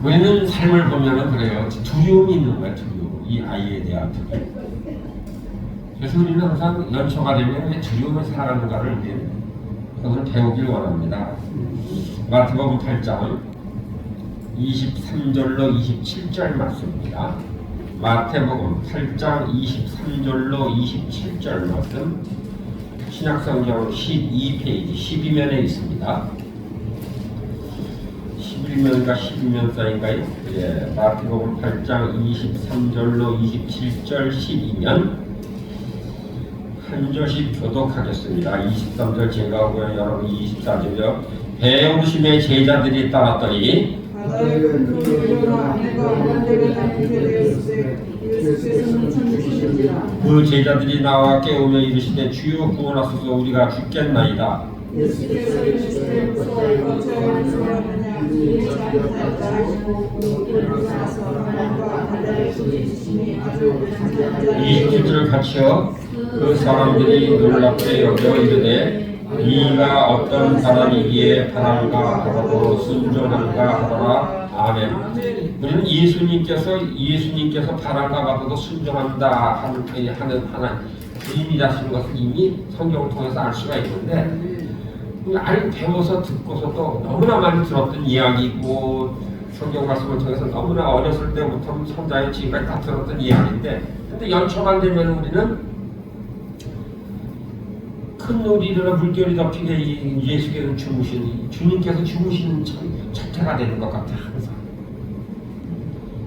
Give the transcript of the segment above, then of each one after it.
우리는 삶을 보면은 그래요. 두려움이 있는 거야, 두려움. 이 아이에 대한 두려움. 그래서 우리는 항상 연초가 되면 두려움을 살아가는가를 오늘 배우길 원합니다. 마태복음 8장 23절로 27절 말씀입니다. 마태복음 8장 23절로 27절 말씀, 신약성경 12페이지 12면에 있습니다. 11면과 12면 사이인가요? 예, 마태복음 8장 23절로 27절 12면 한 절씩 교독하겠습니다. 23절 제가 하고요. 여러분 24절요. 배우심의 제자들이 따랐더니 그 제자들이 나와 깨우며 이르시되 주여 구원하소서 우리가 죽겠나이다. 예수께서 이르시되 무서워하고 저희는 소원하냐 이 자는 일어나서 하나님과 바다를 부딪히시니 아주 간절한 27절을 같이요. 그 사람들이 놀랍게 여겨 이르되 이가 어떤 사람이기에 바람과 바다도 순종한가 하더라. 아멘. 우리는 예수님께서 바람과 바다도 순종한다 하는 하나님 주인이라시는 것을 이미 성경을 통해서 알 수가 있는데, 아니 배워서 듣고서도 너무나 많이 들었던 이야기고 성경 말씀을 통해서 너무나 어렸을 때부터 성장에 지금까지 다 들었던 이야기인데, 근데 연초가 되면 우리는 큰 놀이 일어나 물결이 덮이게 예수께서 주님께서 죽으시는 첫 해가 되는 것 같아. 항상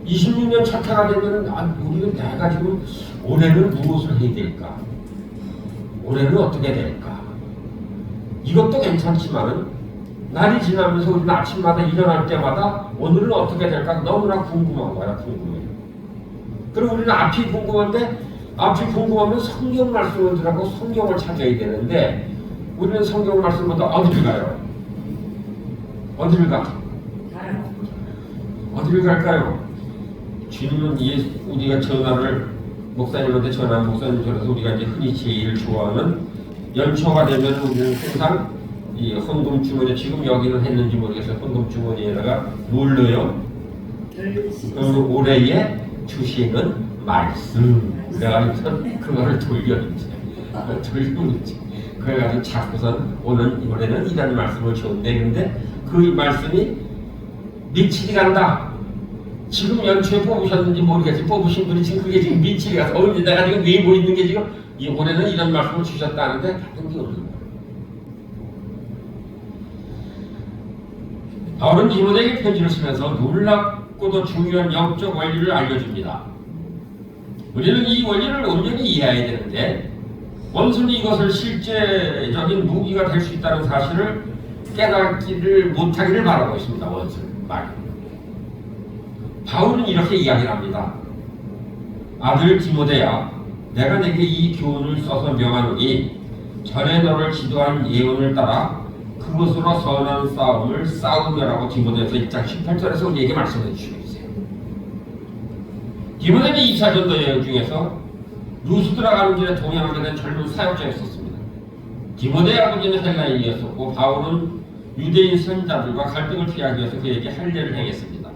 26년 첫 해가 되면 우리는 내가 지금 올해는 무엇을 해야 될까, 올해는 어떻게 될까, 이것도 괜찮지만은 날이 지나면서 우리는 아침마다 일어날 때마다 오늘은 어떻게 될까 너무나 궁금한 거야. 궁금해. 그리고 우리는 앞이 궁금한데, 앞이 궁금하면 성경 말씀을 들하고 성경을 찾아야 되는데, 우리는 성경 말씀보다 어디를 가요? 어디를 가? 어디를 갈까요? 주님은 우리가 전화를 목사님한테 전화한 목사님 전해서 우리가 이제 흔히 제일 좋아하는 연초가 되면 우리는 항상 이 헌금 주머니, 지금 여기는 했는지 모르겠어요. 헌금 주머니에다가 뭘 넣어요? 올해에 주시는 말씀. 그래가지고 그거를 돌려주지. 그래가지고 자꾸선 올해는 이런 말씀을 줬는데, 근데 그 말씀이 미치리 간다. 지금 연초에 뽑으셨는지 모르겠지. 뽑으신 분이 지금 그게 지금 미치리 가서 내가 지금 위에 뭐 있는 게 지금 올해는 이런 말씀을 주셨다는데 다른 게 없는 거예요. 바울은 디모데에게 편지를 쓰면서 놀랍고도 중요한 영적 원리를 알려줍니다. 우리는 이 원리를 온전히 이해해야 되는데, 원수는 이것을 실제적인 무기가 될 수 있다는 사실을 깨닫기를 못하기를 바라고 있습니다. 원수는 말. 바울은 이렇게 이야기를 합니다. 아들 디모데야, 내가 내게 이 교훈을 써서 명하노니 전에 너를 지도한 예언을 따라 그것으로 선한 싸움을 싸우며라고 디모데에서 1장 18절에서 우리에게 말씀해 주시고 있어요. 디모데는 2차 전도 여행 중에서 루스드라 가는 길에 동행하게 된 젊은 사역자였었습니다. 디모데의 아버지는 헬라인이었었고 바울은 유대인 선자들과 갈등을 피하기 위해서 그에게 할례를 행했습니다.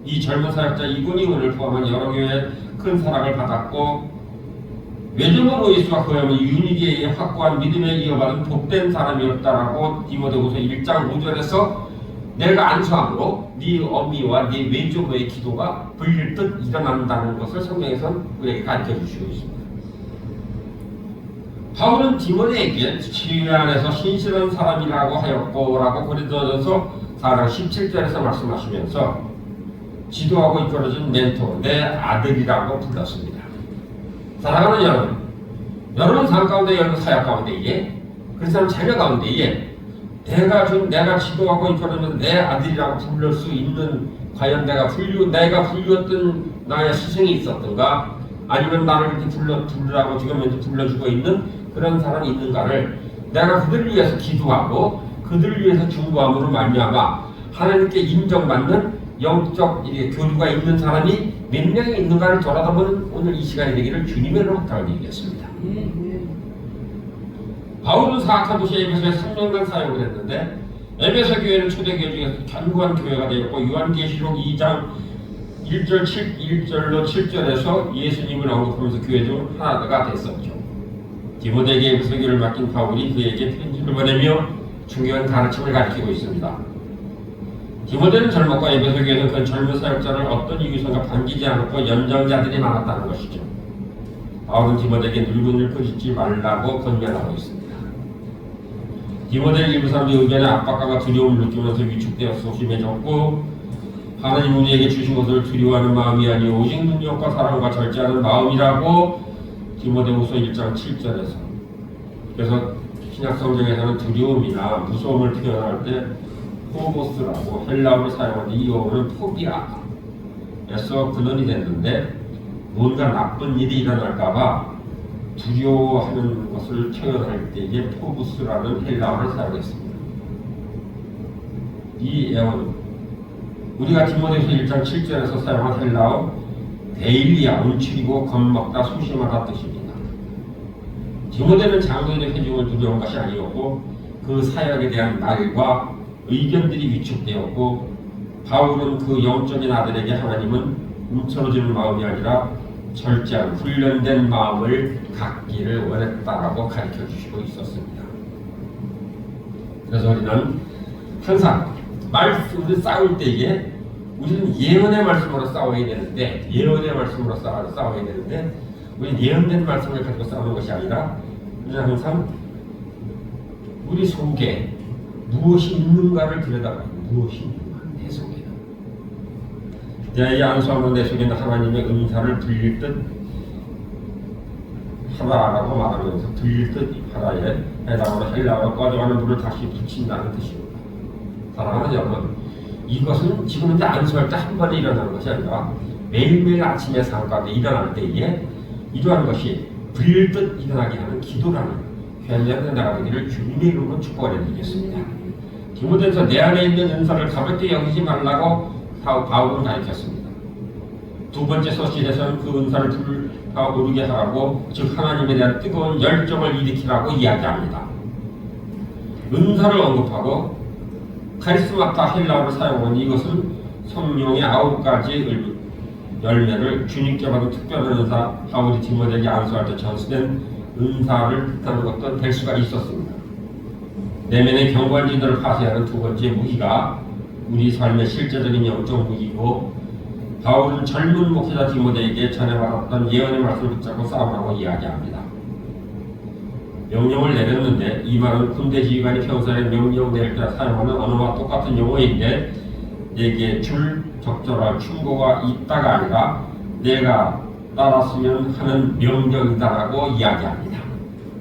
이 젊은 사역자 이고니온을 포함한 여러 교회에 큰 사랑을 받았고, 외적으로 예수와 그야말로 유니기에 확고한 믿음에 이어받은 복된 사람이었다라고 디모데후서 1장 5절에서 내가 안수함으로 네 어미와 네 외조부의 기도가 불릴 듯 일어난다는 것을 성경에서는 우리에게 가르쳐 주시고 있습니다. 바울은 디모데에게 지혜 안에서 신실한 사람이라고 하였고라고 고린도전서 4장 17절에서 말씀하시면서 지도하고 이끌어준 멘토, 내 아들이라고 불렀습니다. 사랑하는 여러분 삶 가운데, 여러분 사역 가운데에, 그리스도 자녀 가운데에 내가 지도하고 이끌어준 내 아들이라고 부를 수 있는, 과연 내가 불렸던 나의 스승이 있었던가, 아니면 나를 이렇게 부르라고 지금 이제 불러주고 있는 그런 사람이 있는가를 내가 그들을 위해서 기도하고 그들을 위해서 중보함으로 말미암아 하나님께 인정받는 영적 교류가 있는 사람이 몇 명이 있는가를 돌아다보는 오늘 이 시간이 되기를 주님의 이름으로 부탁드리겠습니다. 바울은 사악한 도시 에베소에 3년간 사역을 했는데 에베소 교회는 초대교회 중에서 견고한 교회가 되었고 요한계시록 2장 1절로 7절에서 예수님을 언급하면서 교회 중 하나가 됐었죠. 디모데에게 에베소 교회를 맡긴 바울이 그에게 편지를 보내며 중요한 가르침을 가르치고 있습니다. 디모데는 젊었고 에베소 교회는 그 젊은 사역자를 어떤 이유선가 반기지 않았고 연장자들이 많았다는 것이죠. 바울은 디모데에게 늙은이를 꾸짖지 말라고 권면하고 있습니다. 디모데는 일부 사람들의 의견에 압박감과 두려움을 느끼면서 위축되어 소심해졌고 하나님 우리에게 주신 것을 두려워하는 마음이 아니오 오직 능력과 사랑과 절제하는 마음이라고 디모데후서 1장 7절에서 그래서 신약성경에서는 두려움이나 무서움을 표현할 때 포보스라고 헬라어를 사용하는데 이 용어는 포비아에서 근원이 됐는데 뭔가 나쁜 일이 일어날까봐 두려워하는 것을 표현할 때 이게 포부스라는 헬라어를 사용했습니다. 이 예언은 우리가 디모데후서 1장 7절에서 사용한 헬라어 데일리아 움츠리고 겁먹다 소심하다 뜻입니다. 디모데는 장로들의 회중을 두려운 것이 아니었고 그 사역에 대한 말과 의견들이 위축되었고 바울은 그 영적인 아들에게 하나님은 움츠러지는 마음이 아니라 절제한 훈련된 마음을 갖기를 원했다라고 가르쳐 주시고 있었습니다. 그래서 우리는 항상 말씀을 싸울 때에 우리는 예언의 말씀으로 싸워야 되는데 우리는 예언된 말씀을 가지고 싸우는 것이 아니라 우리는 항상 우리 속에 무엇이 있는가를 들여다봐야 돼요. 무엇이 있는가 내 속에는 내 안수하는 내 속에는 하나님의 은사를 들릴 듯 하다라고 말하면서 들릴 듯 하다에 해당하는 헬라어가 꺼져가는 물을 다시 붙인다는 뜻입니다. 사랑하는 여러분, 이것은 지금 이제 안수할 때 한 번에 일어나는 것이 아니라 매일매일 아침에 삶 가운데 일어날 때에 이러한 것이 불듯 일어나게 하는 기도라는 현장에 나가기를 주님의 이름으로 축복을 해드리겠습니다. 디모데서 내 안에 있는 은사를 가볍게 여기지 말라고 바울은 가르쳤습니다. 두 번째 서신에서는 그 은사를 불타오르게 하고 즉 하나님에 대한 뜨거운 열정을 일으키라고 이야기합니다. 은사를 언급하고 카리스마타 헬라어를 사용한 이것은 성령의 9가지 열매를 주님께 받은 특별한 은사, 바울이 디모데에게 안수할 때 전수된 은사를 뜻하는 것도 될 수가 있었습니다. 내면의 경관진들을 파쇄하는 두 번째 무기가 우리 삶의 실제적인 영적 무기고 바울은 젊은 목회자 디모데에게 전해받았던 예언의 말씀을 붙잡고 싸우라고 이야기합니다. 명령을 내렸는데 이 말은 군대 지휘관이 평소에 명령 내릴 때 사용하는 언어와 똑같은 용어인데 내게 줄 적절할 충고가 있다가 아니라 내가 따랐으면 하는 명령이다라고 이야기합니다.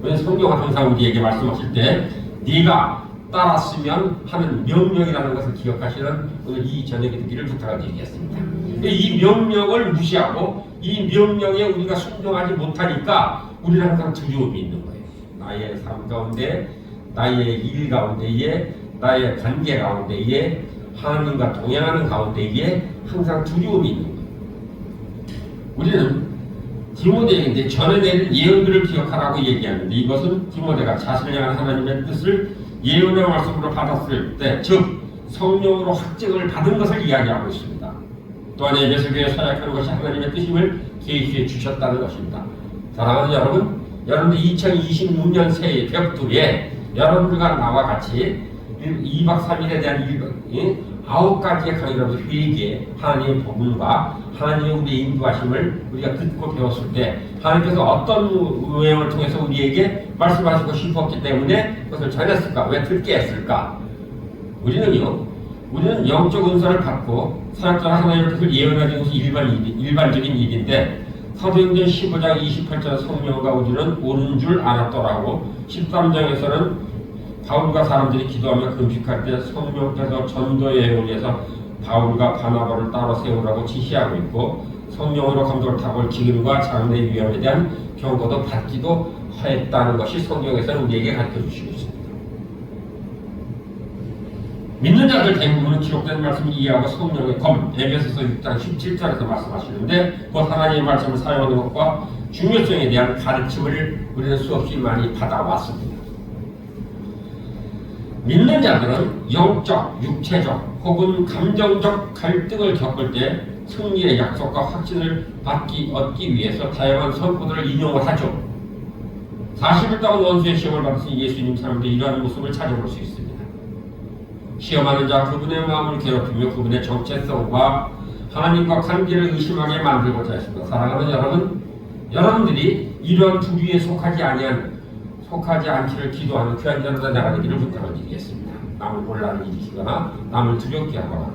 왜냐하면 성경은 항상 우리에게 말씀하실 때 네가 따랐으면 하는 명령이라는 것을 기억하시는 오늘 이 저녁에 듣기를 부탁드리겠습니다. 이 명령을 무시하고 이 명령에 우리가 순종하지 못하니까 우리는 항상 두려움이 있는 거예요. 나의 삶 가운데, 나의 일 가운데에, 나의 관계 가운데에, 하나님과 동행하는 가운데에 항상 두려움이 있는 거예요. 우리는 디모데에게 전해내는 예언들을 기억하라고 얘기하는데 이것은 디모데가 자신을 향한 하나님의 뜻을 예언의 말씀으로 받았을 때, 즉 성령으로 확증을 받은 것을 이야기하고 있습니다. 또한 에베소 교회에 서약하는 것이 하나님의 뜻임을 계시해 주셨다는 것입니다. 사랑하는 여러분, 여러분들 2026년 새해 벽두에 여러분들과 나와 같이 2박 3일에 대한 9가지의 강의라도 회개, 하나님의 복음과 하나님의 우리의 인도하심을 우리가 듣고 배웠을 때 하나님께서 어떤 운명을 통해서 우리에게 말씀하시고 싶었기 때문에 그것을 전했을까? 왜 듣게 했을까? 우리는 영적 은사를 받고 사역자가 하나님의 뜻을 예언하는 것이 일반적인 일인데 사도행전 15장 28절 성령과 우리는 오른 줄 알았더라고 13장에서는 바울과 사람들이 기도하며 금식할 때 성령께서 전도의 행을 위해서 바울과 바나바를 따로 세우라고 지시하고 있고 성령으로 감독을 타고 기근과 장래 위험에 대한 경고도 받기도 하였다는 것이 성경에서는 우리에게 가르쳐 주시고 있습니다. 믿는 자들 대부분은 기록된 말씀을 이해하고 성령의 검, 에베소서 6장 17절에서 말씀하시는데 그 하나님의 말씀을 사용하는 것과 중요성에 대한 가르침을 우리는 수없이 많이 받아왔습니다. 믿는 자들은 영적, 육체적 혹은 감정적 갈등을 겪을 때 승리의 약속과 확신을 얻기 위해서 다양한 선포들을 인용을 하죠. 40일 동안 원수의 시험을 받으신 예수님 삶에 이러한 모습을 찾아볼 수 있습니다. 시험하는 자 그분의 마음을 괴롭히며 그분의 정체성과 하나님과 관계를 의심하게 만들고자 했습니다. 사랑하는 여러분, 여러분들이 이러한 부류에 속하지 않기를 기도하는 귀한 자로다 나가기를 부탁을 드리겠습니다. 남을 혼란을 일으키거나 남을 두렵게 하거나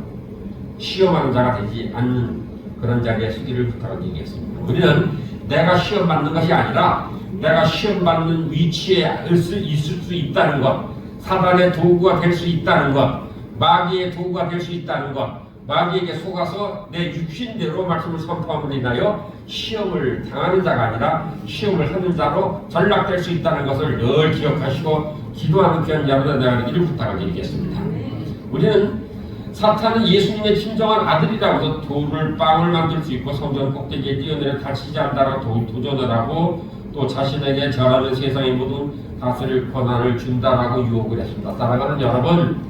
시험하는 자가 되지 않는 그런 자리에 서기를 부탁을 드리겠습니다. 우리는 내가 시험 받는 것이 아니라 내가 시험 받는 위치에 있을 수 있다는 것, 사단의 도구가 될 수 있다는 것, 마귀의 도구가 될 수 있다는 것, 마귀에게 속아서 내 육신대로 말씀을 선포함으로 인하여 시험을 당하는 자가 아니라 시험을 하는 자로 전락될 수 있다는 것을 늘 기억하시고 기도하는 귀한 자로다 나가기를 부탁을 드리겠습니다. 우리는 사탄은 예수님의 진정한 아들이라고도 돌을 빵을 만들 수 있고 성전 꼭대기에 뛰어내려 다치지 않다라고 도전을 하고 또 자신에게 절하는 세상의 모든 다스릴 권한을 준다라고 유혹을 했습니다. 사랑하는 여러분,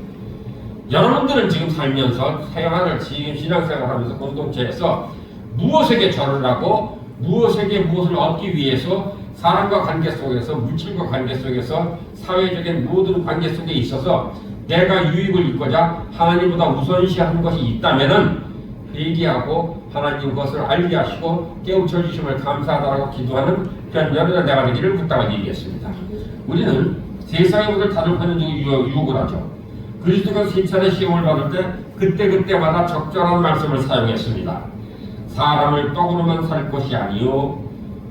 여러분들은 지금 살면서 생활을 지금 신앙생활하면서 공동체에서 무엇에게 절을 하고 무엇에게 무엇을 얻기 위해서 사람과 관계 속에서 물질과 관계 속에서 사회적인 모든 관계 속에 있어서 내가 유익을 입고자 하나님보다 우선시하는 것이 있다면은 회개하고 하나님 것을 알게 하시고 깨우쳐 주심을 감사하다라고 기도하는 그런 여러분 내가 되기를 부탁을 드리겠습니다. 우리는 세상의 것을 다듬하는 유혹을 하죠. 그리스도가 세 차례 시험을 받을 때 그때마다 적절한 말씀을 사용했습니다. 사람을 떡으로만 살 것이 아니요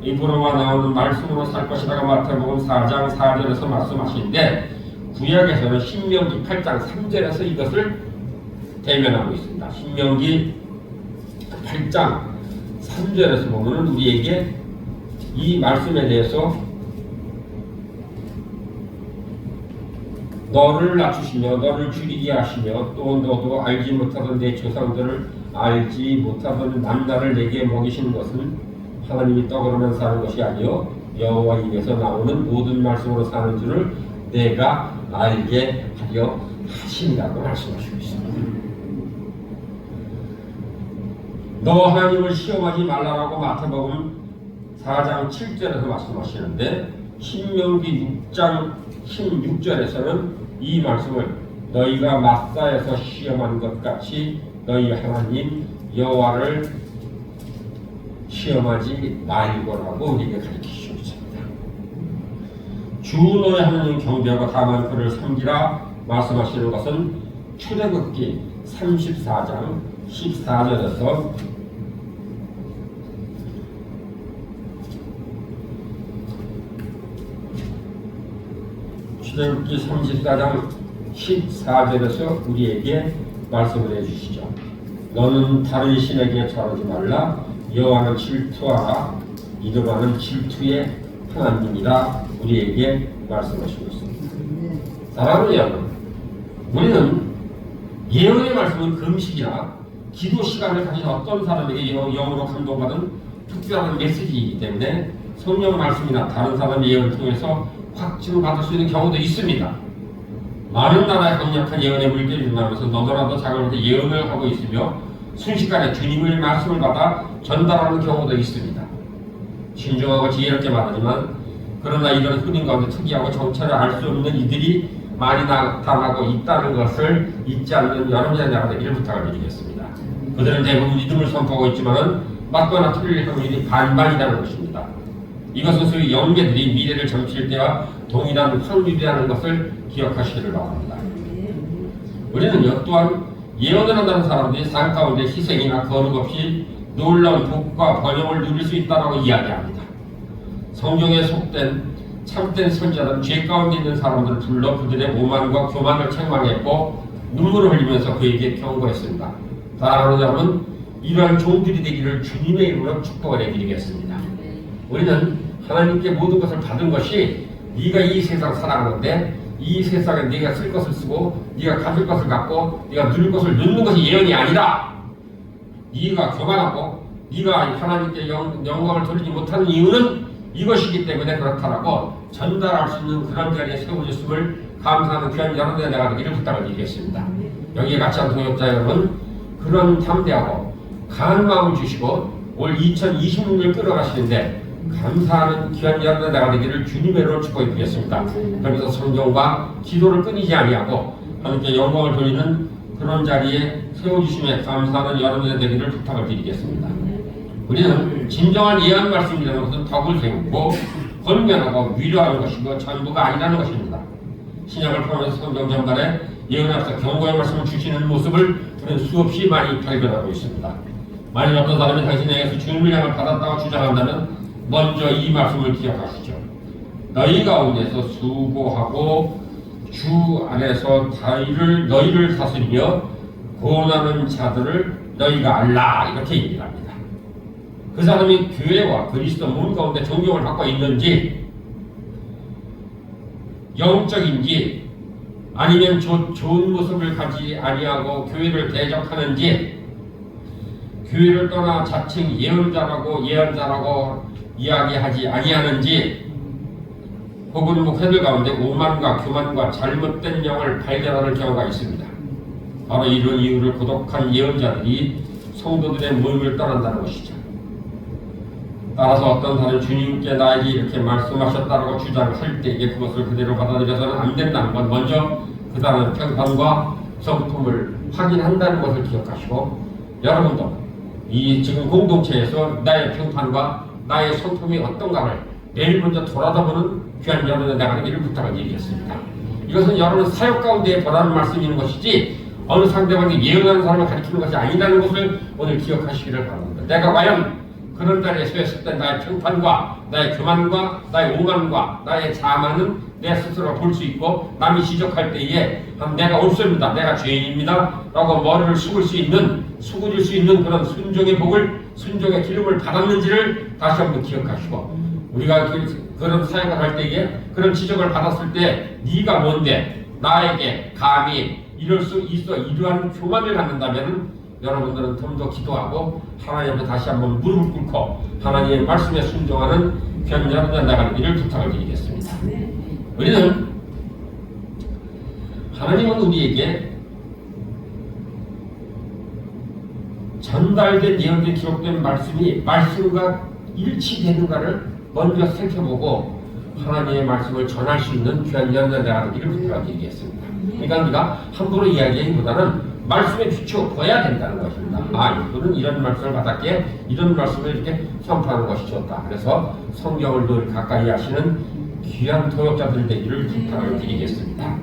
입으로만 나오는 말씀으로 살 것이라고 마태복음 4장 4절에서 말씀하시는데 구약에서는 신명기 8장 3절에서 이것을 대면하고 있습니다. 신명기 8장 3절에서 보면 우리에게 이 말씀에 대해서 너를 낮추시며 너를 줄이게 하시며 또 너도 알지 못하던 내 조상들을 알지 못하던 만나를 내게 먹이시는 것은 하나님이 떡으로만 사는 것이 아니요 여호와 입에서 나오는 모든 말씀으로 사는 줄을 내가 알게 하려 하심이라고 말씀하시고 있습니다. 너 하나님을 시험하지 말라라고 마태복음 4장 7절에서 말씀하시는데 신명기 6장 16절에서는 이 말씀을 너희가 마사에서 시험한 것 같이 너희 하나님 여호와를 시험하지 말고라고 우리에게 가르치시고 있습니다. 주 너희 하나님 경배하고 다만 그를 섬기라 말씀하시는 것은 출애굽기 34장 14절에서 출애굽기 34장 14절에서 우리에게 말씀을 해주시죠. 너는 다른 신에게 절하지 말라. 여호와는 질투하라. 이름하는 질투의 하나님이라 우리에게 말씀하시고 있습니다. 사랑하는 여러분, 우리는 예언의 말씀은 금식이나 기도 시간을 가진 어떤 사람에게 영으로 감동받은 특별한 메시지이기 때문에 성령 말씀이나 다른 사람의 예언을 통해서 확증받을 수 있는 경우도 있습니다. 많은 나라의 강력한 예언의 물결이 일어나면서 너도나도 자그마치 예언을 하고 있으며 순식간에 주님의 말씀을 받아 전달하는 경우도 있습니다. 신중하고 지혜롭게 말하지만 그러나 이런 흐린 가운데 특이하고 정체를 알 수 없는 이들이 많이 나타나고 있다는 것을 잊지 않는 여러분의 나가 되기를 부탁을 드리겠습니다. 그들은 대부분 믿음을 선포하고 있지만 맞거나 틀릴 확률이 반반이라는 것입니다. 이것은 소위 영계들이 미래를 점칠 때와 동일한 확률이라는 것을 기억하시기를 바랍니다. 우리는요 또한 예언을 한다는 사람들이 삶 가운데 희생이나 거룩 없이 놀라운 복과 번영을 누릴 수 있다고 이야기합니다. 성경에 속된 참된 선자는 죄 가운데 있는 사람들을 불러 그들의 오만과 교만을 책망했고 눈물을 흘리면서 그에게 경고했습니다. 사랑하는 여러분, 이러한 종들이 되기를 주님의 이름으로 축복을 해드리겠습니다. 우리는 하나님께 모든 것을 받은 것이 네가 이 세상 살아가는데 이 세상에 네가 쓸 것을 쓰고 네가 가질 것을 갖고 네가 누릴 것을 누리는 것이 예언이 아니라 네가 교만하고 네가 하나님께 영광을 돌리지 못하는 이유는 이것이기 때문에 그렇다라고 전달할 수 있는 그런 자리에 세워졌음을 감사하는 귀한 여러분의 내가 되기를 부탁을 드리겠습니다. 여기에 같이 한 동역자 여러분, 그런 담대하고 강한 마음을 주시고 올 2026년을 끌어가시는데 감사하는 귀한 여러분의 내가 되기를 주님의 이름으로 축복해 드리겠습니다. 그러면서 성경과 기도를 끊이지 아니하고 하나님께 영광을 돌리는 그런 자리에 세워주심에 감사하는 여러분의 되기를 부탁을 드리겠습니다. 우리는 진정한 예언 말씀이라는 것은 덕을 세우고 권면하고 위로하는 것이고 전부가 아니라는 것입니다. 신약을 포함해서 성경 전반에 예언에 앞서 경고의 말씀을 주시는 모습을 우리는 수없이 많이 발견하고 있습니다. 만일 어떤 사람이 당신에게서 주님을 향을 받았다고 주장한다면 먼저 이 말씀을 기억하시죠. 너희 가운데서 수고하고 주 안에서 너희를 다스리며 고난하는 자들을 너희가 알라, 이렇게 얘기를 합니다. 그 사람이 교회와 그리스도 몸 가운데 존경을 갖고 있는지, 영적인지, 아니면 좋은 모습을 가지 아니하고 교회를 대적하는지, 교회를 떠나 자칭 예언자라고 이야기하지 아니하는지, 혹은 목회들 가운데 오만과 교만과 잘못된 영을 발견하는 경우가 있습니다. 바로 이런 이유를 고독한 예언자들이 성도들의 모임을 떠난다는 것이죠. 따라서 어떤 사람이 주님께 나에게 이렇게 말씀하셨다고 주장할 때에 그것을 그대로 받아들여서는 안 된다는 건 먼저 그 사람의 평판과 성품을 확인한다는 것을 기억하시고, 여러분도 이 지금 공동체에서 나의 평판과 나의 성품이 어떤가를 매일 먼저 돌아다보는 귀한 여러분의 나가기를 부탁을 드리겠습니다. 이것은 여러분 사역 가운데 보라는 말씀이 있는 것이지 어느 상대방이 예언하는 사람을 가리키는 것이 아니라는 것을 오늘 기억하시기를 바랍니다. 내가 과연 그런 자리에 서있을 때 나의 평판과 나의 교만과 나의 오만과 나의 자만은 내 스스로 볼 수 있고, 남이 지적할 때에 내가 옳습니다, 내가 죄인입니다 라고 머리를 수그릴 수 있는 그런 순종의 복을, 순종의 기름을 받았는지를 다시 한번 기억하시고, 우리가 그런 사역을 할 때에 그런 지적을 받았을 때 네가 뭔데 나에게 감히 이럴 수 있어, 이러한 교만을 갖는다면 여러분들은 좀 더 기도하고 하나님 앞에 다시 한번 무릎을 꿇고 하나님의 말씀에 순종하는 귀한 여러분들 나가는 일을 부탁을 드리겠습니다. 우리는 하나님은 우리에게 전달된 예언에 기록된 말씀이 말씀과 일치되는가를 먼저 살펴보고 하나님의 말씀을 전할 수 있는 귀한 여러분들 나가는 일을 부탁을 드리겠습니다. 그러니까 우리가 함부로 이야기하기보다는 말씀에 비추어봐야 된다는 것입니다. 이분은 이런 말씀을 받았기에 이런 말씀을 이렇게 선포하는 것이 좋다. 그래서 성경을 늘 가까이 하시는 귀한 도역자들 되기를 부탁을 드리겠습니다.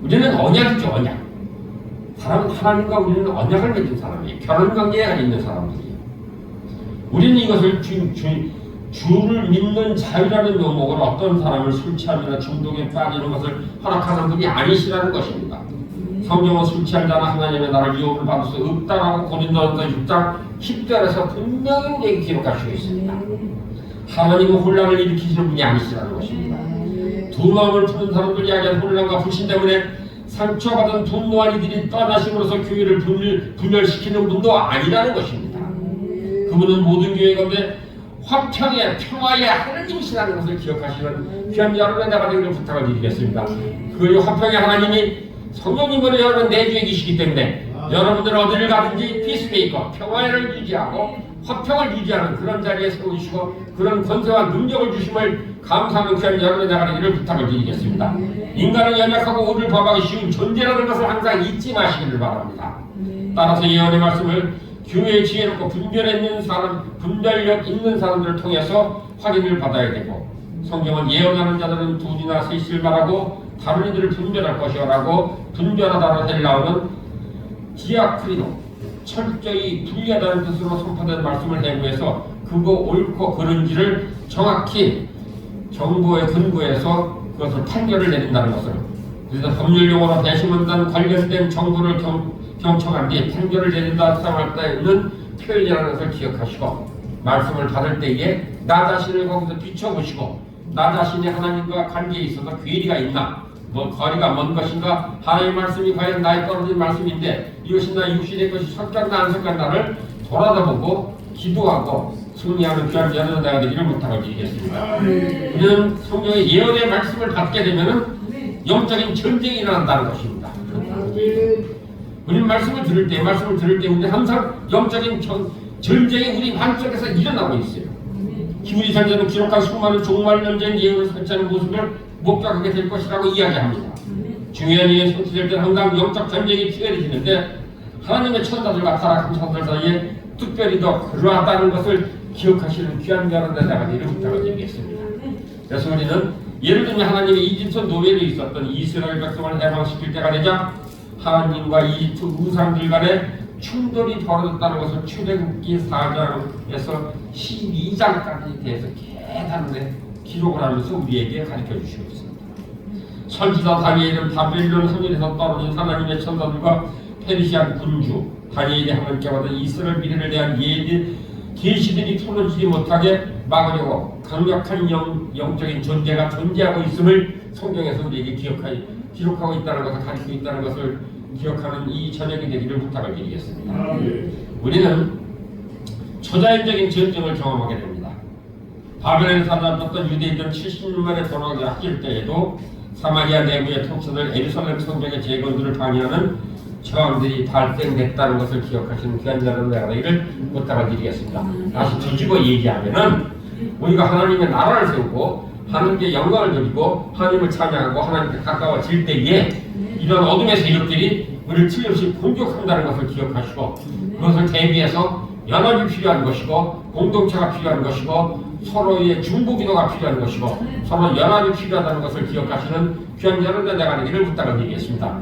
우리는 언약이죠, 언약. 사람은 하나님과 우리는 언약을 맺은 사람이에요. 결혼관계에 있는 사람들이에요. 우리는 이것을 주를 믿는 자유라는 명목으로 어떤 사람을 술 취함이나 중독에 빠지는 것을 허락하는 분이 아니시라는 것입니다. 성경은 술 취한 자나 하나님의 나라를 유혹을 받을 수 없다라고 고린도전서 6장 10절에서 분명히 우리에게 기록하시고 있습니다. 하나님은 혼란을 일으키시는 분이 아니시라는 것입니다. 두 마음을 푸는 사람들 이야기한 혼란과 불신 때문에 상처받은 분노한 이들이 떠나심으로써 교회를 분열시키는 분도 아니라는 것입니다. 그분은 모든 교회 가운데 화평의 평화의 하나님이시라는 것을 기억하시는 귀한 여러분의 나가 되기를 부탁을 드리겠습니다. 그 화평의 하나님이 성령님으로 여러분 내주에 계시기 때문에 여러분들 어디를 가든지 피스메이커, 평화를 유지하고 화평을 유지하는 그런 자리에 세우시고 그런 권세와 능력을 주심을 감사하는 귀한 여러분의 나가 되기를 부탁을 드리겠습니다. 인간은 연약하고 우를 범하기 쉬운 존재라는 것을 항상 잊지 마시기를 바랍니다. 따라서 예언의 말씀을 교회에 지혜롭고 분별력 있는 사람들을 통해서 확인을 받아야 되고, 성경은 예언하는 자들은 둘이나 셋을 말하고 다른 이들을 분별할 것이라고 분별하다는 헬라어는 디아크리노, 철저히 분리하다는 뜻으로 선포된 말씀을 해부해서 그거 옳고 그른지를 정확히 정보에 근거해서 그것을 판결을 내린다는 것을, 그래서 법률용어로 배심원단 관련된 정보를 경청한 뒤 판결을 내린다 사용할 때 있는 표현이라는 것을 기억하시고, 말씀을 받을 때에 나 자신을 거기서 비춰보시고 나 자신이 하나님과 관계에 있어서 괴리가 있나, 거리가 먼 것인가, 하나님의 말씀이 과연 나에 떨어진 말씀인데 이것이 나 육신의 것이 섞였나 안 섞였나를 돌아다보고 기도하고 승리하는 귀한 여러분 내가 되기를 부탁을 드리겠습니다. 우리는 성경의 예언의 말씀을 받게 되면은 영적인 전쟁이 일어난다는 것입니다. 우리 말씀을 들을 때 우리 항상 영적인 전쟁이 우리 마음속에서 일어나고 있어요. 히브리 전쟁은 기록한 수많은 종말 전쟁 예언을 설치하는 모습을 목격하게 될 것이라고 이야기합니다. 중요한 일이 성취될 때는 항상 영적 전쟁이 치열해지는데 하나님의 천사들과 타락한 천사들 사이에 특별히 더 그러하다는 것을 기억하시는 귀한 자는 내가 이를 부탁드리겠습니다. 그래서 우리는 예를 들면 하나님이 이집트 노예로 있었던 이스라엘 백성을 해방시킬 때가 되자 하나님과 이집트 우상들 간에 충돌이 벌어졌다는 것을 출애굽기 4장에서 12장까지 대해서 계단에 기록을 하면서 우리에게 가르쳐 주시고 있습니다. 선지자 다니엘은 바벨론 성전에서 떨어진 하나님의 천사들과 페르시안 군주 다니엘이 하나님께 받은 이스라엘 미래를 대한 계시들이 풀어지지 못하게 막으려고 강력한 영적인 존재가 존재하고 있음을 성경에서 우리에게 기록하고 있다는 것을 가르치고 있다는 것을 기억하는 이 저녁이 되기를 부탁을 드리겠습니다. 우리는 초자연적인 전쟁을 경험하게 됩니다. 바벨론에 사로잡혔던 유대인들은 70년 만에 돌아가게 하실 때에도 사마리아 내부의 통치들 예루살렘 성벽의 재건들을 방해하는 저항들이 발생됐다는 것을 기억하시는 귀한 자는 내가 되기를 부탁을 드리겠습니다. 다시 뒤집어 얘기하면은 우리가 하나님의 나라를 세우고 하나님께 영광을 드리고 하나님을 찬양하고 하나님께 가까워질 때에 이런 어둠의 세력들이 우리를 틀림없이 공격한다는 것을 기억하시고 그것을 대비해서 연합이 필요한 것이고 공동체가 필요한 것이고 서로의 중보기도가 필요한 것이고 서로 연합이 필요하다는 것을 기억하시는 귀한 여러분들 내가 되기를 부탁을 드리겠습니다.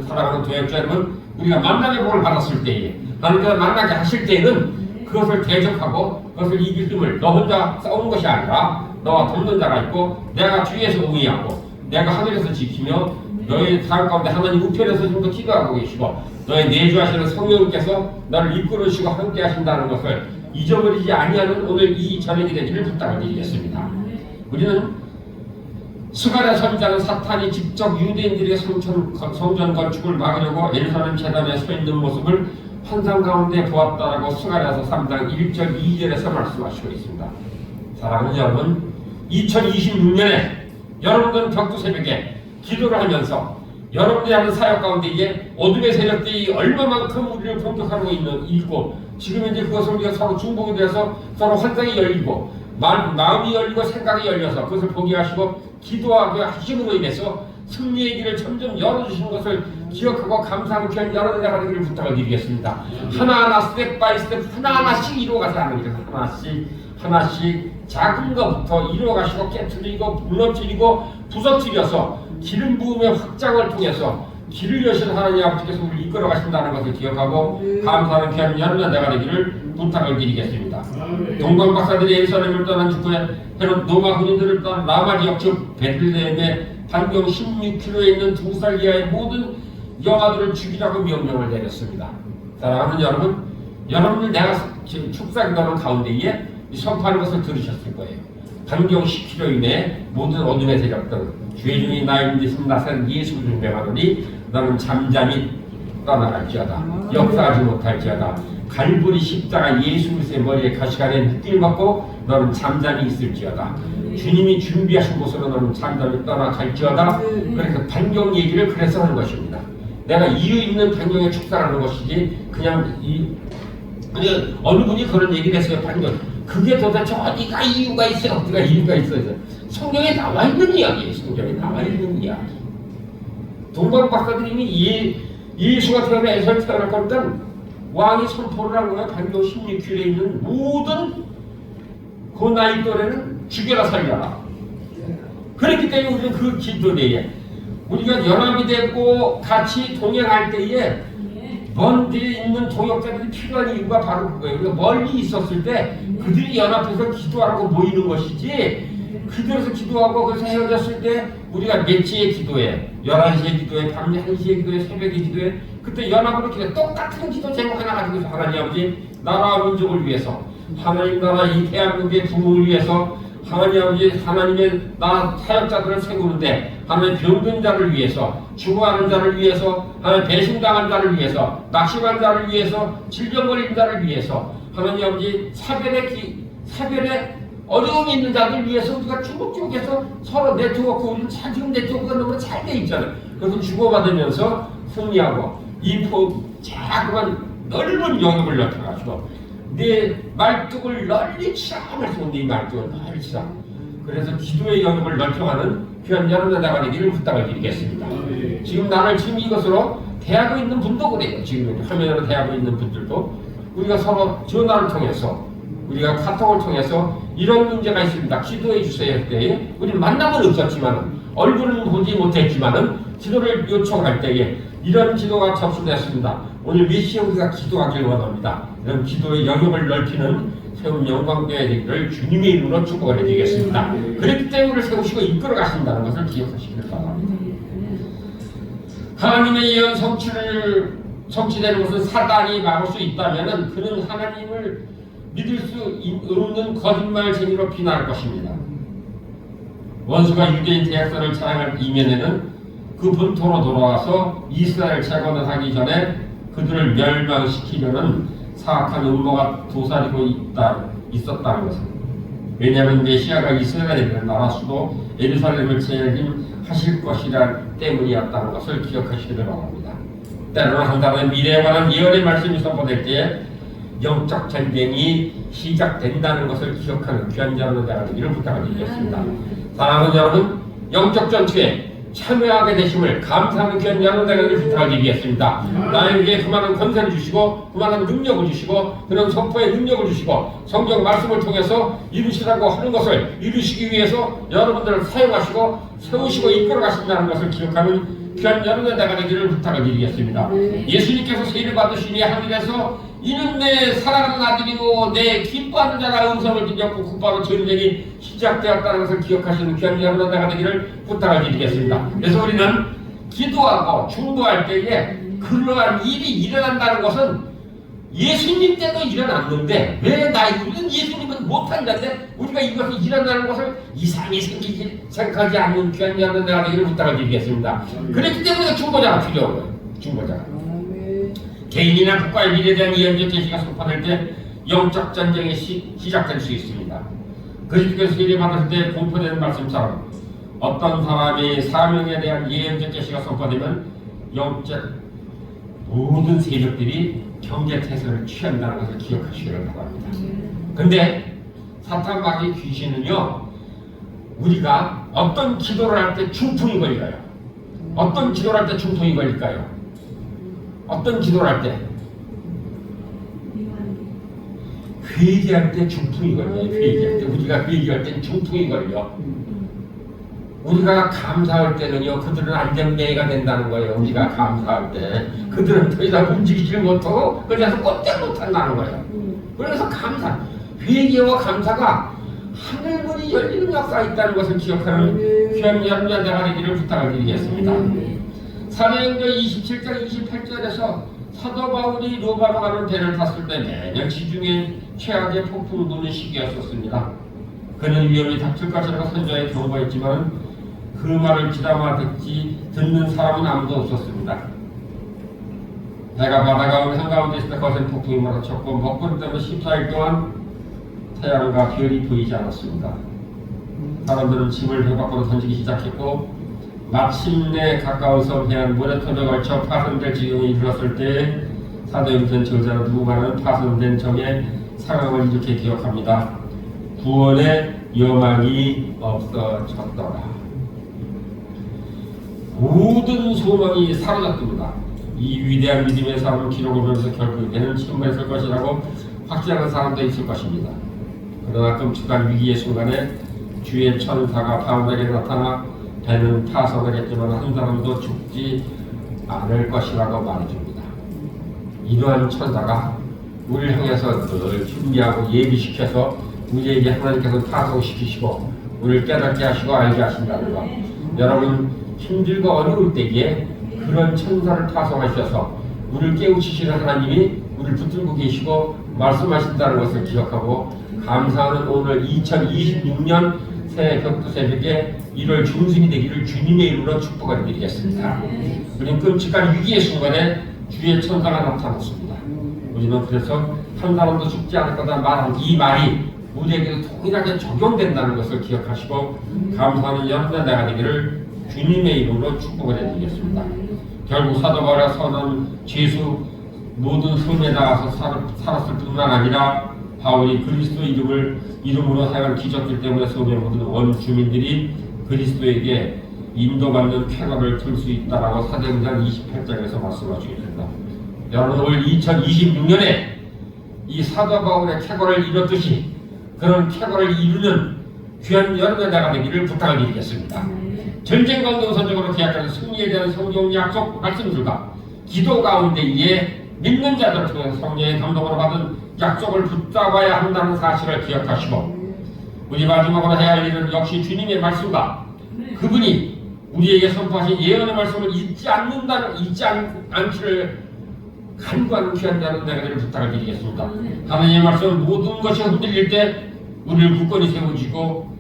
사랑하는 도역자 여러분, 우리가 만남의 복을 받았을 때에 하나님께서 만나게 하실 때에는 그것을 대적하고 그것을 이길 힘을 너 혼자 싸우는 것이 아니라 너와 돕는 자가 있고 내가 주위에서 우위하고 내가 하늘에서 지키며 너의 삶 가운데 하나님 우편에서 지금도 기도하고 계시고 너의 내주하시는 성령님께서 너를 이끌으시고 함께 하신다는 것을 잊어버리지 아니하는 오늘 이 저녁이 되기를 부탁을 드리겠습니다. 우리는 스가랴 선지자는 사탄이 직접 유대인들의 성전 건축을 막으려고 예루살렘 제단에 서 있는 모습을 환상 가운데 보았다라고 스가랴서 3장 1절 2절에서 말씀하시고 있습니다. 사랑하는 여러분, 2026년에 여러분들은 벽두 새벽에 기도를 하면서 여러분들이 하는 사역 가운데 이제 어둠의 세력들이 얼마만큼 우리를 공격하고 있고 지금 이제 그것을 우리가 서로 중복이 돼서 서로 환상이 열리고 마음이 열리고 생각이 열려서 그것을 보게 하시고 기도하게 하심으로 인해서 승리의 길을 점점 열어주시는 것을 기억하고 감사하고 귀한 여러분들 하기를 부탁을 드리겠습니다. 하나하나 스텝 바이 스텝 하나하나씩 이루어가서 하는 거죠. 하나씩 작은 것부터 이루어가시고 깨트리고 무너뜨리고 부서뜨려서 기름 부음의 확장을 통해서 길을 여신 하나님 아버지께서 우리를 이끌어 가신다는 것을 기억하고 감사하는 귀한 여러분의 내가 되기를 부탁을 드리겠습니다. 동방 박사들이 예루살렘을 떠난 직후에 헤롯 노마 군인들을 떠난 라마 지역 즉 베들레헴의 반경 16km에 있는 2살 이하의 모든 영아들을 죽이라고 명령을 내렸습니다. 사랑하는 여러분, 여러분들 내가 축사기도하는 가운데에 선포하는 것을 들으셨을 거예요. 반경 10km 이내에 모든 어둠의 세력들 주의 중에 나의 믿으신 나사렛 예수를 중명하노니 너는 잠잠히 떠나갈지어다. 역사하지 못할지어다. 갈보리 십자가 예수 그리스도의 머리에 가시관에 묶임을 받고 너는 잠잠히 있을지어다. 주님이 준비하신 곳으로 너는 잠잠히 떠나갈지어다. 그래서 반경 얘기를 그래서 하는 것입니다. 내가 이유 있는 반경에 축사하는 것이지 그냥 어느 분이 그런 얘기를 했어요. 반경. 그게 도대체 어디가 이유가 있어요? 어디가 이유가 있어요? 성경에 나와 있는 이야기예요. 성경에 나와 있는 이야기. 동방 박사들이 이미 예수가 태어나서 태어날 겁니다. 왕이 선포를 한 거예요. 반경 16km에 있는 모든 그 나이 또래는 죽여라 살려라. 그렇기 때문에 우리는 그 기도대에 우리가 연합이 되고 같이 동행할 때에 먼 뒤에 있는 동역자들이 필요한 이유가 바로 그거예요. 우리가 멀리 있었을 때 그들이 연합해서 기도하라고 모이는 것이지 그들에서 기도하고 그래서 헤어졌을 때 우리가 몇 시에 기도해 11시에 기도해 밤 1시에 기도해 새벽에 기도해 그때 연합으로 기도해 똑같은 기도 제목 하나 가지고 하나님 아버지 나라와 민족을 위해서 하나님 나라 이 대한민국의 부흥을 위해서 하나님 아버지 하나님의 나라 사역자들을 세우는데 하나님 병든 자를 위해서 죽어가는 자를 위해서 하나님 배신당한 자를 위해서 낙심한 자를 위해서 질병 걸린 자를 위해서 하나님 아버지 사별의 어려움이 있는 자들 위해서 우리가 주목적해서 서로 네트워크, 우리는 지금 네트워크가 너무 잘 돼 있잖아요. 그래서 주고받으면서 승리하고 자꾸만 넓은 영역을 넓혀가지고 내 말뚝을 널리 치라 말씀, 네 말뚝을 널리 치라. 그래서 기도의 영역을 넓혀가는 귀한 여러분의 나가기를 부탁을 드리겠습니다. 지금 나를 지금 이것으로 대하고 있는 분도 그래요. 지금 화면으로 대하고 있는 분들도 우리가 서로 전화를 통해서, 우리가 카톡을 통해서 이런 문제가 있습니다. 기도해 주세요 할 때에 우리 만남은 없었지만 얼굴은 보지 못했지만은 기도를 요청할 때에 이런 기도가 접수됐습니다. 오늘 몇 시에 우리가 기도하길 원합니다. 이런 기도의 영역을 넓히는 세운 영광교회 되기를 주님의 이름으로 축복을 해드리겠습니다. 그렇기 때문에 우리를 세우시고 이끌어 가신다는 것을 기억하시길 바랍니다. 하나님의 예언 성취되는 것은 사단이 막을 수 있다면 그는 하나님을 믿을 수 없는 거짓말쟁이로 비난할 것입니다. 원수가 유대인 대학살을 자랑할 이면에는 그 본토로 돌아와서 이스라엘 재건을 하기 전에 그들을 멸망시키려는 사악한 음모가 도사리고 있었다는 것입니다. 왜냐하면 메시아가 이스라엘의 나라 수도 예루살렘을 재림하실 것이라 때문이었다는 것을 기억하시기를 바랍니다. 때로는 한 사람의 미래에 관한 예언의 말씀이 선포될 때에 영적 전쟁이 시작된다는 것을 기억하는 귀한 여러분의 되기를 부탁을 드리겠습니다. 사랑하는 여러분, 영적 전투에 참여하게 되심을 감사하는 귀한 여러분에게 부탁을 드리겠습니다. 나에게 그만한 권세를 주시고 그만한 능력을 주시고 그런 선포의 능력을 주시고 성경 말씀을 통해서 이루시라고 하는 것을 이루시기 위해서 여러분들을 사용하시고 세우시고 이끌어 가신다는 것을 기억하는 귀한 여러분에게 되기를 부탁을 드리겠습니다. 예수님께서 세례 받으시니 하늘에서 이는 내 사랑하는 아들이고 내 기뻐하는 자라 음성을 들렸고 곧바로 전쟁이 시작되었다는 것을 기억하시는 귀한 여러분에게 되기를 부탁을 드리겠습니다. 그래서 우리는 기도하고 중보할 때에 그러한 일이 일어난다는 것은 예수님 때도 일어났는데 왜 우리는 예수님은 못한 자인데 우리가 이것이 일어나는 것을 이상히 생각하지 않는 귀한 여러분에게 되기를 부탁을 드리겠습니다. 그렇기 때문에 중보자가 필요한 거예요. 중보자가. 개인이나 국가의 미래에 대한 예언적 계시가 선포될 때 영적 전쟁이 시작될 수 있습니다. 그리스도께서 세례 받았을 때 공포되는 말씀처럼 어떤 사람의 사명에 대한 예언적 계시가 선포되면 영적 모든 세력들이 경제 태세를 취한다는 것을 기억하시기를 바랍니다. 근데 사탄 마귀 귀신은요, 우리가 어떤 기도를 할 때 중풍이 걸려요. 어떤 기도를 할 때 중풍이 걸릴까요? 어떤 기도를 할 때? 회개할 때 중풍이 걸려요. 회개할 때. 우리가 회개할 때 중풍이 걸려. 우리가 감사할 때는요, 그들은 안전뱅이가 된다는 거예요. 우리가 감사할 때. 그들은 더 이상 움직이질 못하고, 그래서 꼼짝 못한다는 거예요. 그래서 회개와 감사가 하늘문이 열리는 역사가 있다는 것을 기억하는 귀한 여러분의 되기를 부탁을 드리겠습니다. 사도행전 27장 28절에서 사도 바울이 로마로 가는 배를 탔을 때 매년 지중해 최악의 폭풍 부는 시기였었습니다. 그는 위험이 닥칠 것이라고 선조에 경고했지만 그 말을 귀담아 듣는 사람은 아무도 없었습니다. 해가 바다 가운데 한가운데 있을 때 거센 폭풍이 몰아쳤고 먹구름 때문에 14일 동안 태양과 별이 보이지 않았습니다. 사람들은 짐을 배 밖으로 던지기 시작했고 마침내 가까운 섬 해안 모래톱에 걸쳐 파손될 지경이 이르렀을 때 사도행전 저자는 누구가는 파손된 점의 상황을 이렇게 기억합니다. 구원의 여망이 없어졌더라. 모든 소망이 사라졌습니다. 이 위대한 믿음의 삶을 기록을 보면서 결국 걔는 침몰했을 것이라고 확신하는 사람도 있을 것입니다. 그러나 끔찍한 위기의 순간에 주의 천사가 바울에게 나타나 배는 파손을 했지만 한 사람도 죽지 않을 것이라고 말해줍니다. 이러한 천사가 우리를 향해서 늘 준비하고 예비시켜서 우리에게 하나님께서 파송시키시고 우리를 깨닫게 하시고 알게 하신다는 것. 여러분 힘들고 어려울 때에 그런 천사를 파송하셔서 우리를 깨우치시는 하나님이 우리를 붙들고 계시고 말씀하신다는 것을 기억하고 감사하는 오늘 2026년 새해 격두 새벽에 1월 중순이 되기를 주님의 이름으로 축복을 드리겠습니다. 우리는 끔찍한 위기의 순간에 주의 천사가 나타났습니다. 우리는 그래서 한 사람도 죽지 않을 거다 말한 이 말이 우리에게도 동일하게 적용된다는 것을 기억하시고 감사하는 여러분의 나가 되기를 주님의 이름으로 축복을 해드리겠습니다. 결국 사도 바울의 선언 죄수 모든 섬에 나가서 살았을 뿐만 아니라 바울이 그리스도 이름으로 행한 기적들 때문에 섬의 모든 원주민들이 그리스도에게 인도받는 쾌거를 들 수 있다라고 사도행전 28장에서 말씀하시겠습니다. 여러분 올 2026년에 이 사도 바울의 쾌거를 이뤘듯이 그런 쾌거를 이루는 귀한 여러분의 나가 되기를 부탁을 드리겠습니다. 전쟁 가운데 우선적으로 기약하는 승리에 대한 성경 약속 말씀들과 기도 가운데에 믿는 자들을 통해서 성령의 감동으로 받은 약속을 붙잡아야 한다는 사실을 기억하시고 우리 마지막으로 해야 할 일은 역시 주님의 말씀과 그분이 우리에게 선포하신 예언의 말씀을 잊지 않기를 간구하는 귀한 자는 내가 부탁을 드리겠습니다. 하나님의 말씀 모든 것이 흔들릴 때 우리를 굳건히 세우시고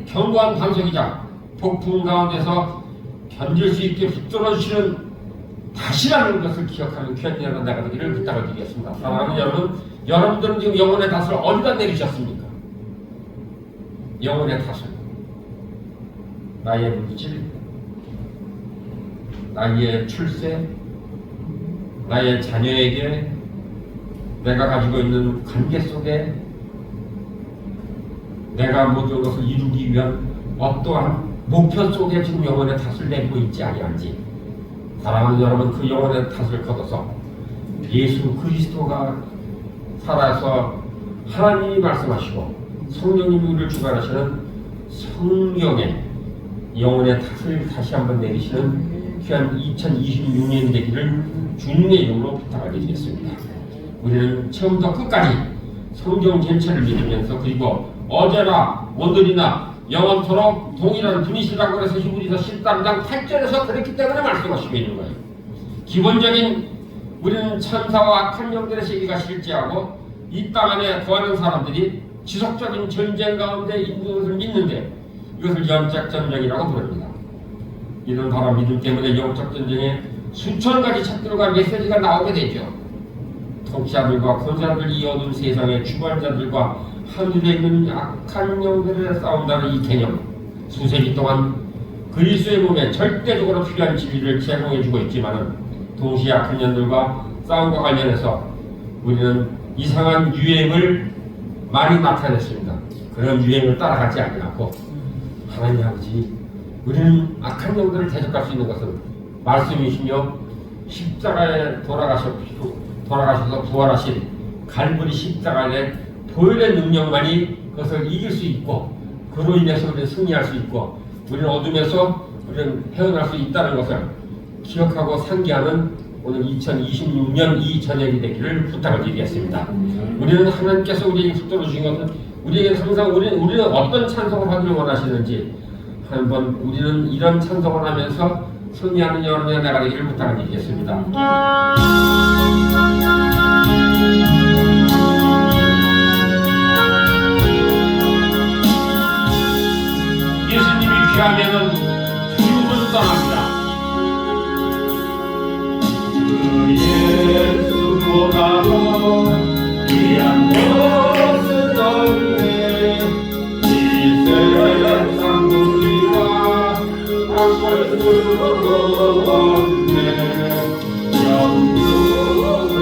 견고한 반석이자 폭풍 가운데서 견딜 수 있게 붙들어 주시는 다시라는 것을 기억하는 귀한 자는 내가 되기를 부탁을 드리겠습니다. 사랑하는 여러분, 여러분들은 지금 영혼의 탓을 어디다 내리셨습니까? 영혼의 탓을 나의 물질, 나의 출세, 나의 자녀에게 내가 가지고 있는 관계 속에 내가 모든 것을 이루기 위한 어떠한 목표 속에 지금 영혼의 탓을 내리고 있지 아니한지 사랑하는 여러분, 그 영혼의 탓을 걷어서 예수 그리스도가 살아서 하나님이 말씀하시고 성령님이 우리를 주관하시는 성령의 영혼의 탓을 다시 한번 내리시는 귀한 2026년이 되기를 주님의 이름으로 부탁을 드리겠습니다. 우리는 처음부터 끝까지 성경 전체를 믿으면서 그리고 어제나 오늘이나 영원토록 동일한 분이시라고 해서 히브리서 13장 8절에서 그렇기 때문에 말씀하시고 있는 거예요. 기본적인 우리는 천사와 악한 영들의 세계가 실제하고 이 땅 안에 거하는 사람들이 지속적인 전쟁 가운데 있는 것을 믿는데 이것을 영적 전쟁이라고 부릅니다. 이런 바로 믿음 때문에 영적 전쟁에 수천 가지 책들과 메시지가 나오게 되죠. 통치자들과 권사들 이 어두운 세상의 주관자들과 하늘에 있는 악한 영들에 싸운다는 이 개념, 수세기 동안 그리스도의 몸에 절대적으로 필요한 진리를 제공해주고 있지만 동시에 악한 영들과 싸움과 관련해서 우리는 이상한 유행을 많이 나타냈습니다. 그런 유행을 따라가지 않고 하나님 아버지, 우리는 악한 영들을 대적할 수 있는 것은 말씀이시며 십자가에 돌아가셔서 부활하신 갈보리 십자가의 보혈의 능력만이 그것을 이길 수 있고 그로 인해서 우리는 승리할 수 있고 우리는 어둠에서 우리는 헤어날 수 있다는 것을 기억하고 상기하는 오늘 2026년 이 저녁이 되기를 부탁을 드리겠습니다. 우리는 하나님께서 우리에게 붙들어 주신 것은 우리에게 항상 우리는 어떤 찬송을 하기를 원하시는지 한번 우리는 이런 찬송을 하면서 승리하는 여러분의 나가 되기를 부탁을 드리겠습니다. 예수님이 귀하면은 죽음은 떠납니다. 그 예수보다도 귀한 것은 없네. 이 세상 우리가 바꿀 수 없네. 영국을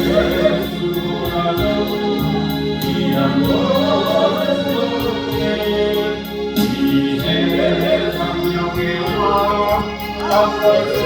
내신 돌아가신 이 세상 영예와 바꿀 수